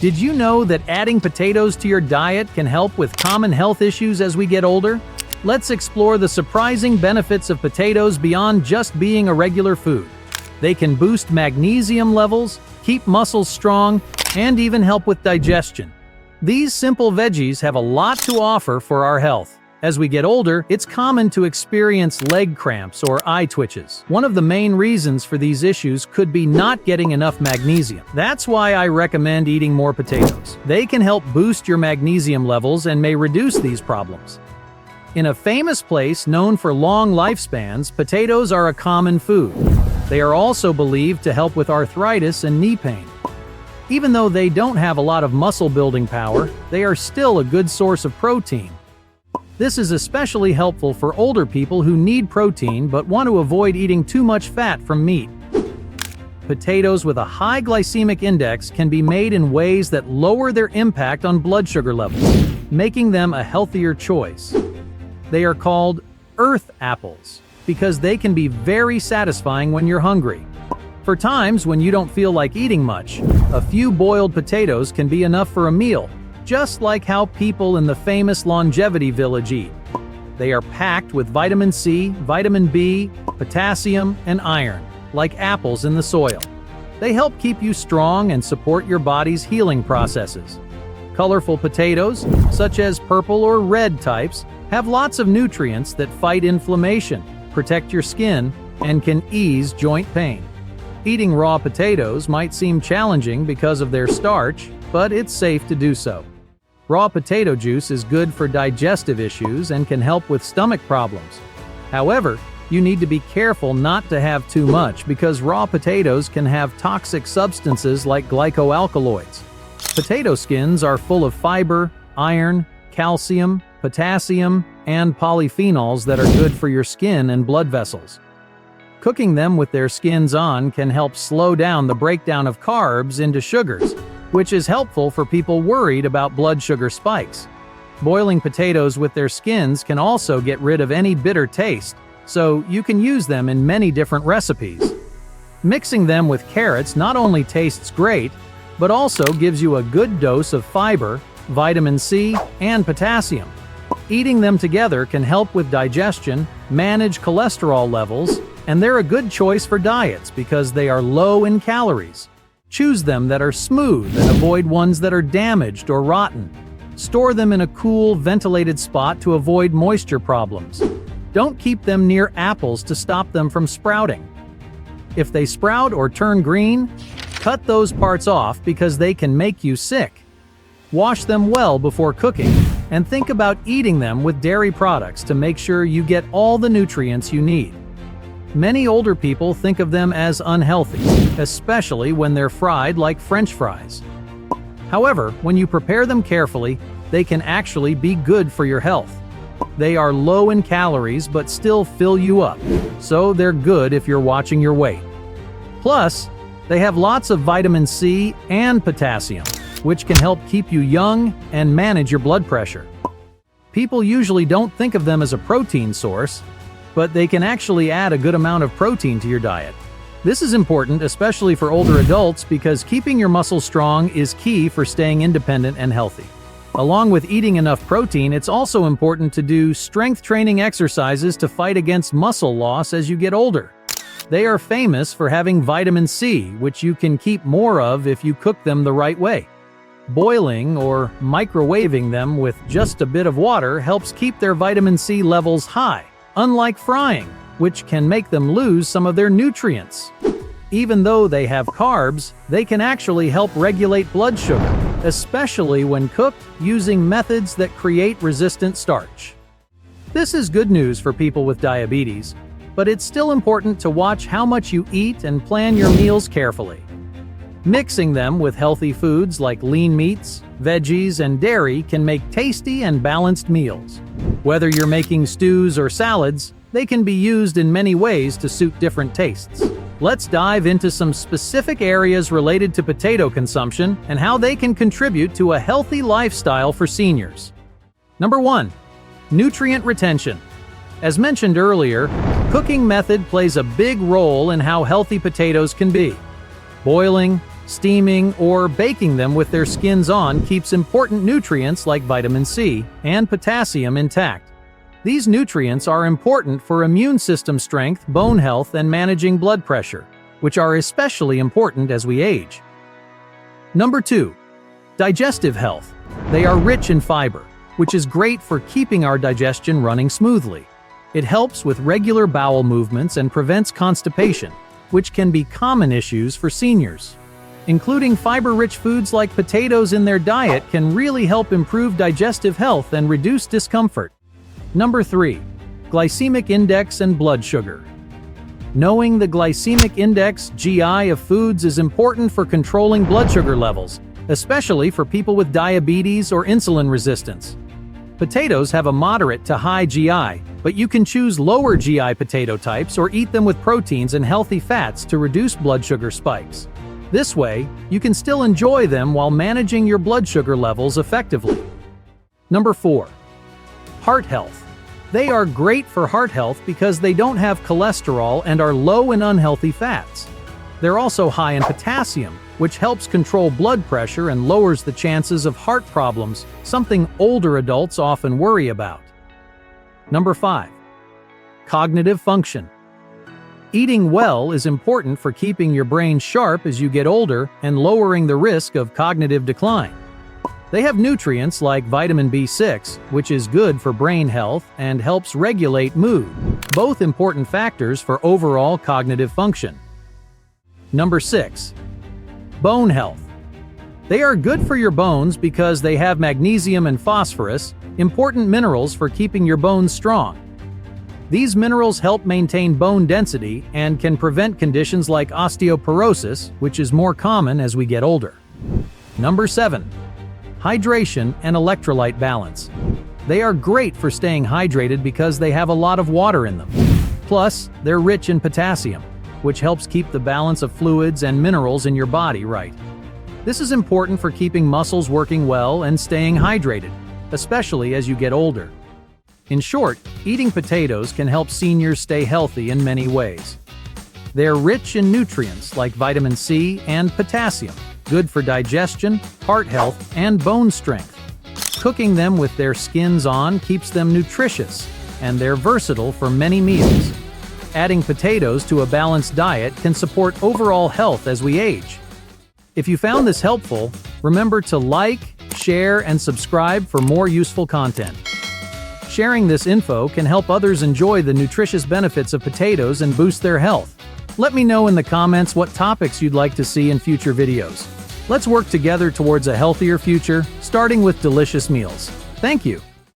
Did you know that adding potatoes to your diet can help with common health issues as we get older? Let's explore the surprising benefits of potatoes beyond just being a regular food. They can boost magnesium levels, keep muscles strong, and even help with digestion. These simple veggies have a lot to offer for our health. As we get older, it's common to experience leg cramps or eye twitches. One of the main reasons for these issues could be not getting enough magnesium. That's why I recommend eating more potatoes. They can help boost your magnesium levels and may reduce these problems. In a famous place known for long lifespans, potatoes are a common food. They are also believed to help with arthritis and knee pain. Even though they don't have a lot of muscle building power, they are still a good source of protein. This is especially helpful for older people who need protein but want to avoid eating too much fat from meat. Potatoes with a high glycemic index can be made in ways that lower their impact on blood sugar levels, making them a healthier choice. They are called earth apples because they can be very satisfying when you're hungry. For times when you don't feel like eating much, a few boiled potatoes can be enough for a meal, just like how people in the famous longevity village eat. They are packed with vitamin C, vitamin B, potassium, and iron, like apples in the soil. They help keep you strong and support your body's healing processes. Colorful potatoes, such as purple or red types, have lots of nutrients that fight inflammation, protect your skin, and can ease joint pain. Eating raw potatoes might seem challenging because of their starch, but it's safe to do so. Raw potato juice is good for digestive issues and can help with stomach problems. However, you need to be careful not to have too much because raw potatoes can have toxic substances like glycoalkaloids. Potato skins are full of fiber, iron, calcium, potassium, and polyphenols that are good for your skin and blood vessels. Cooking them with their skins on can help slow down the breakdown of carbs into sugars, which is helpful for people worried about blood sugar spikes. Boiling potatoes with their skins can also get rid of any bitter taste, so you can use them in many different recipes. Mixing them with carrots not only tastes great, but also gives you a good dose of fiber, vitamin C, and potassium. Eating them together can help with digestion, manage cholesterol levels, and they're a good choice for diets because they are low in calories. Choose them that are smooth and avoid ones that are damaged or rotten. Store them in a cool, ventilated spot to avoid moisture problems. Don't keep them near apples to stop them from sprouting. If they sprout or turn green, cut those parts off because they can make you sick. Wash them well before cooking, and think about eating them with dairy products to make sure you get all the nutrients you need. Many older people think of them as unhealthy, especially when they're fried like French fries. However, when you prepare them carefully, they can actually be good for your health. They are low in calories but still fill you up, so they're good if you're watching your weight. Plus, they have lots of vitamin C and potassium, which can help keep you young and manage your blood pressure. People usually don't think of them as a protein source, but they can actually add a good amount of protein to your diet. This is important, especially for older adults, because keeping your muscles strong is key for staying independent and healthy. Along with eating enough protein, it's also important to do strength training exercises to fight against muscle loss as you get older. They are famous for having vitamin C, which you can keep more of if you cook them the right way. Boiling or microwaving them with just a bit of water helps keep their vitamin C levels high, unlike frying, which can make them lose some of their nutrients. Even though they have carbs, they can actually help regulate blood sugar, especially when cooked using methods that create resistant starch. This is good news for people with diabetes, but it's still important to watch how much you eat and plan your meals carefully. Mixing them with healthy foods like lean meats, veggies, and dairy can make tasty and balanced meals. Whether you're making stews or salads, they can be used in many ways to suit different tastes. Let's dive into some specific areas related to potato consumption and how they can contribute to a healthy lifestyle for seniors. Number 1. Nutrient retention. As mentioned earlier, cooking method plays a big role in how healthy potatoes can be. Boiling, Steaming or baking them with their skins on keeps important nutrients like vitamin C and potassium intact. These nutrients are important for immune system strength, bone health, and managing blood pressure, which are especially important as we age. Number 2. Digestive health. They are rich in fiber, which is great for keeping our digestion running smoothly. It helps with regular bowel movements and prevents constipation, which can be common issues for seniors. Including fiber-rich foods like potatoes in their diet can really help improve digestive health and reduce discomfort. Number 3. Glycemic index and blood sugar. Knowing the glycemic index (GI) of foods is important for controlling blood sugar levels, especially for people with diabetes or insulin resistance. Potatoes have a moderate to high GI, but you can choose lower GI potato types or eat them with proteins and healthy fats to reduce blood sugar spikes. This way, you can still enjoy them while managing your blood sugar levels effectively. Number 4. Heart health. They are great for heart health because they don't have cholesterol and are low in unhealthy fats. They're also high in potassium, which helps control blood pressure and lowers the chances of heart problems, something older adults often worry about. Number 5. Cognitive function. Eating well is important for keeping your brain sharp as you get older and lowering the risk of cognitive decline. They have nutrients like vitamin B6, which is good for brain health and helps regulate mood, both important factors for overall cognitive function. Number 6. Bone health. They are good for your bones because they have magnesium and phosphorus, important minerals for keeping your bones strong. These minerals help maintain bone density and can prevent conditions like osteoporosis, which is more common as we get older. Number 7. Hydration and electrolyte balance. They are great for staying hydrated because they have a lot of water in them. Plus, they're rich in potassium, which helps keep the balance of fluids and minerals in your body right. This is important for keeping muscles working well and staying hydrated, especially as you get older. In short, eating potatoes can help seniors stay healthy in many ways. They're rich in nutrients like vitamin C and potassium, good for digestion, heart health, and bone strength. Cooking them with their skins on keeps them nutritious, and they're versatile for many meals. Adding potatoes to a balanced diet can support overall health as we age. If you found this helpful, remember to like, share, and subscribe for more useful content. Sharing this info can help others enjoy the nutritious benefits of potatoes and boost their health. Let me know in the comments what topics you'd like to see in future videos. Let's work together towards a healthier future, starting with delicious meals. Thank you.